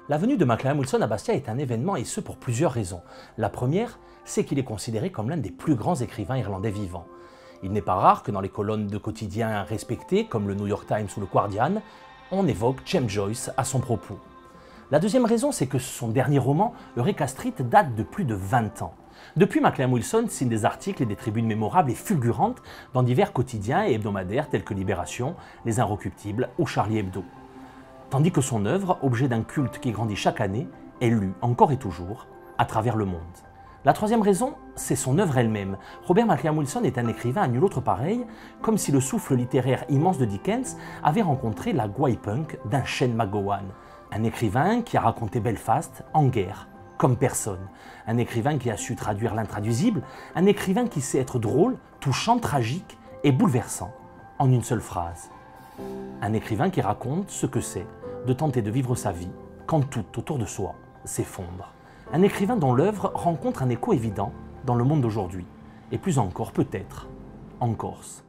La venue de McLaren Wilson à Bastia est un événement et ce pour plusieurs raisons. La première, c'est qu'il est considéré comme l'un des plus grands écrivains irlandais vivants. Il n'est pas rare que dans les colonnes de quotidiens respectés, comme le New York Times ou le Guardian, on évoque James Joyce à son propos. La deuxième raison, c'est que son dernier roman, Eureka Street, date de plus de 20 ans. Depuis, McLaren Wilson signe des articles et des tribunes mémorables et fulgurantes dans divers quotidiens et hebdomadaires tels que Libération, Les Inrecuptibles ou Charlie Hebdo. Tandis que son œuvre, objet d'un culte qui grandit chaque année, est lue encore et toujours à travers le monde. La troisième raison, c'est son œuvre elle-même. Robert McLaren Wilson est un écrivain à nul autre pareil, comme si le souffle littéraire immense de Dickens avait rencontré la gouaille punk d'un Shane McGowan. Un écrivain qui a raconté Belfast en guerre, comme personne. Un écrivain qui a su traduire l'intraduisible. Un écrivain qui sait être drôle, touchant, tragique et bouleversant en une seule phrase. Un écrivain qui raconte ce que c'est de tenter de vivre sa vie quand tout autour de soi s'effondre. Un écrivain dont l'œuvre rencontre un écho évident dans le monde d'aujourd'hui, et plus encore peut-être en Corse.